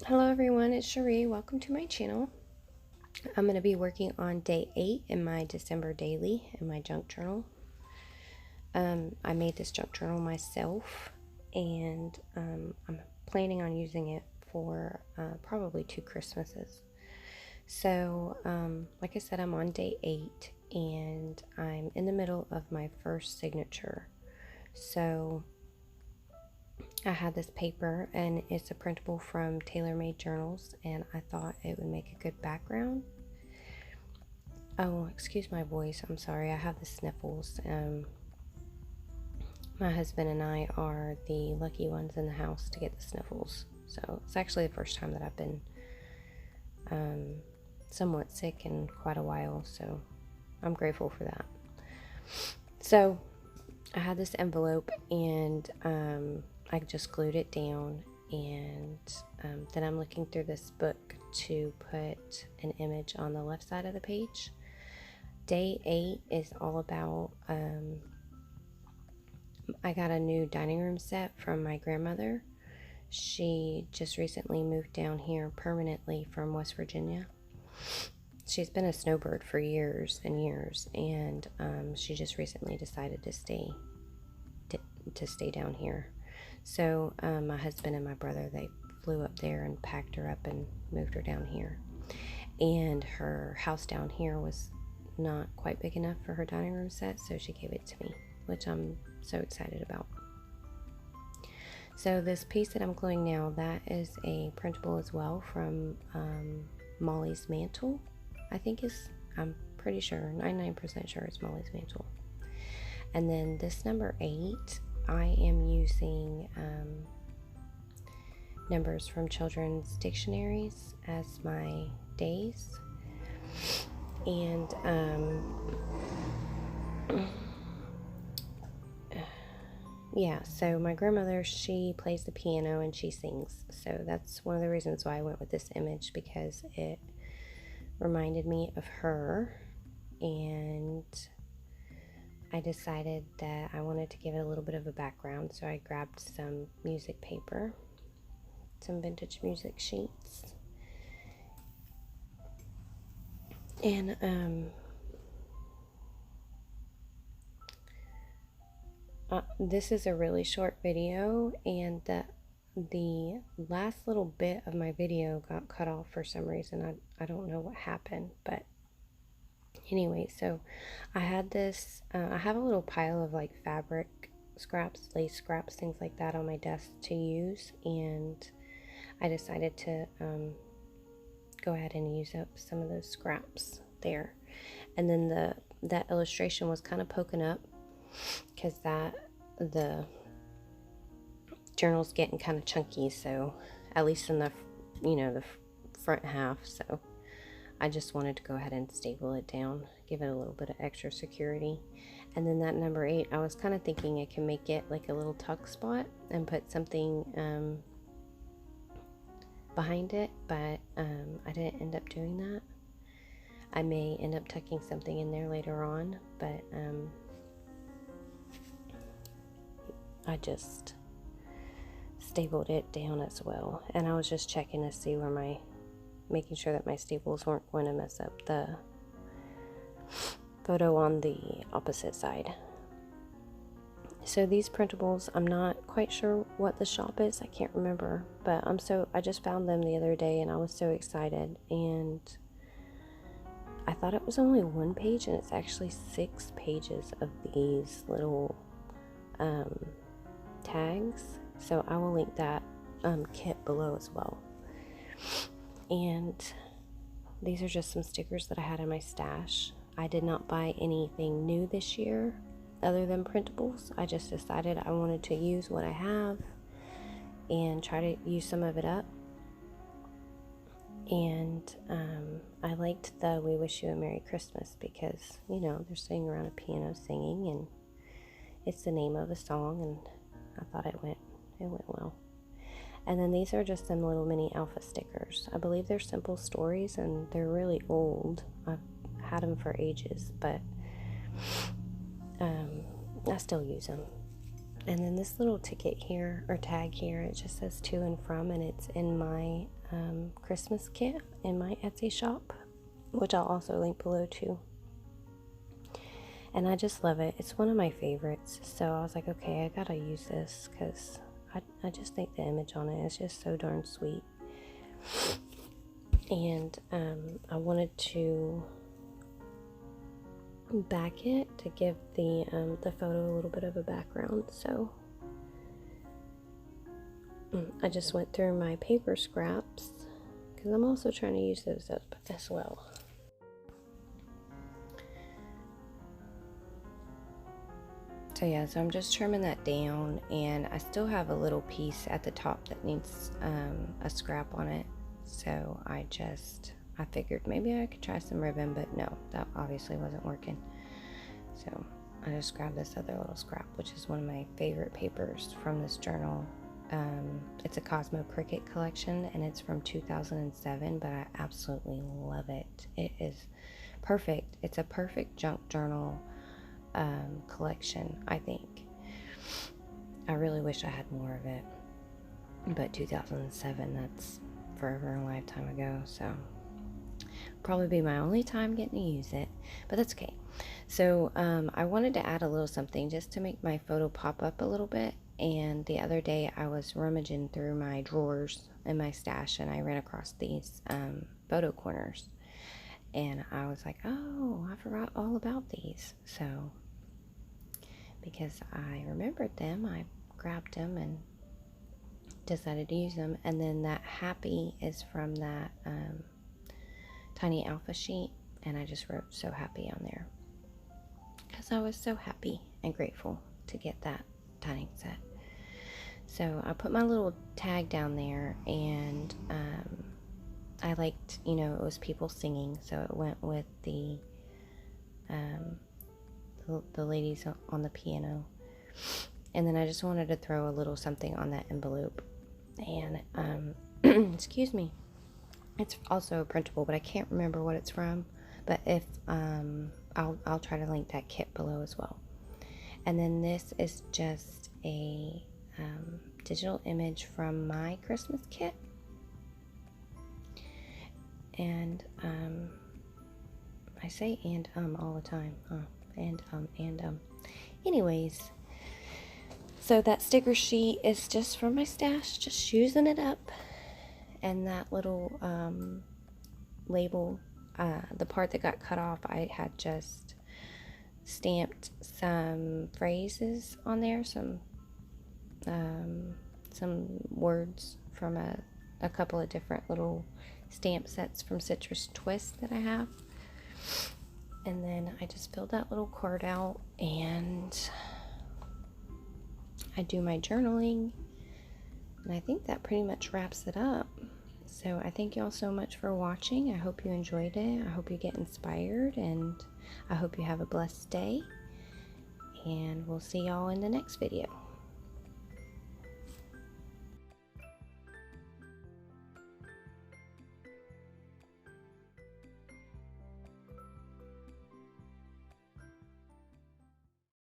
Hello everyone, it's Cherie. Welcome to my channel. I'm going to be working on day 8 in my December daily in my junk journal. I made this junk journal myself and I'm planning on using it for probably 2 Christmases. So like I said, I'm on day 8 and I'm in the middle of my first signature. So I had this paper and it's a printable from Tailor Made Journals, and I thought it would make a good background. Oh, excuse my voice. I'm sorry. I have the sniffles. My husband and I are the lucky ones in the house to get the sniffles. So it's actually the first time that I've been somewhat sick in quite a while. So I'm grateful for that. So I had this envelope and I just glued it down, and then I'm looking through this book to put an image on the left side of the page. Day 8 is all about, I got a new dining room set from my grandmother. She just recently moved down here permanently from West Virginia. She's been a snowbird for years and years, and she just recently decided to stay down here. So my husband and my brother, they flew up there and packed her up and moved her down here. And her house down here was not quite big enough for her dining room set, so she gave it to me, which I'm so excited about. So this piece that I'm gluing now, that is a printable as well from Molly's Mantle. I'm pretty sure, 99% sure it's Molly's Mantle. And then this number 8, I am using numbers from children's dictionaries as my days. And yeah, so my grandmother, she plays the piano and she sings. So that's one of the reasons why I went with this image, because it reminded me of her, and I decided that I wanted to give it a little bit of a background, so I grabbed some music paper, some vintage music sheets, and this is a really short video, and the last little bit of my video got cut off for some reason. I don't know what happened, but anyway, so I had this, I have a little pile of like fabric scraps, lace scraps, things like that on my desk to use, and I decided to go ahead and use up some of those scraps there. And then that illustration was kind of poking up because the journal's getting kind of chunky, so at least in the front half, so I just wanted to go ahead and staple it down, give it a little bit of extra security. And then that number 8, I was kind of thinking I can make it like a little tuck spot and put something behind it, but I didn't end up doing that. I may end up tucking something in there later on, but I just stapled it down as well. And I was just checking to see where making sure that my staples weren't going to mess up the photo on the opposite side. So these printables, I'm not quite sure what the shop is. I can't remember, but I just found them the other day and I was so excited, and I thought it was only 1 page, and it's actually 6 pages of these little tags. So I will link that kit below as well. And these are just some stickers that I had in my stash. I did not buy anything new this year other than printables. I just decided I wanted to use what I have and try to use some of it up. And I liked the "We Wish You a Merry Christmas" because, they're sitting around a piano singing, and it's the name of a song, and I thought it went well. And then these are just some little mini alpha stickers. I believe they're simple stories, and they're really old. I've had them for ages, but I still use them. And then this little ticket here, or tag here, it just says to and from, and it's in my Christmas kit in my Etsy shop, which I'll also link below too. And I just love it. It's one of my favorites. So I was like, okay, I gotta use this because I just think the image on it is just so darn sweet. And I wanted to back it to give the photo a little bit of a background. So I just went through my paper scraps because I'm also trying to use those as well. So yeah, so I'm just trimming that down, and I still have a little piece at the top that needs a scrap on it. So I figured maybe I could try some ribbon, but no, that obviously wasn't working. So I just grabbed this other little scrap, which is one of my favorite papers from this journal. It's a Cosmo Cricket collection, and it's from 2007, but I absolutely love it. It is perfect. It's a perfect junk journal collection, I think. I really wish I had more of it, but 2007, that's forever and a lifetime ago, so probably be my only time getting to use it, but that's okay. So I wanted to add a little something just to make my photo pop up a little bit. And the other day I was rummaging through my drawers in my stash, and I ran across these photo corners, and I was like, oh, I forgot all about these. So because I remembered them, I grabbed them and decided to use them. And then that happy is from that tiny alpha sheet, and I just wrote so happy on there because I was so happy and grateful to get that tying set. So I put my little tag down there, and I liked, it was people singing, so it went with the ladies on the piano. And then I just wanted to throw a little something on that envelope. And excuse me, it's also a printable, but I can't remember what it's from. But if I'll try to link that kit below as well. And then this is just a digital image from my Christmas kit. And I say all the time, anyways, so that sticker sheet is just from my stash, just using it up. And that little label, the part that got cut off, I had just stamped some phrases on there, some words from a couple of different little stamp sets from Citrus Twist that I have. And then I just filled that little card out, and I do my journaling, and I think that pretty much wraps it up. So I thank you all so much for watching. I hope you enjoyed it. I hope you get inspired, and I hope you have a blessed day, and we'll see y'all in the next video.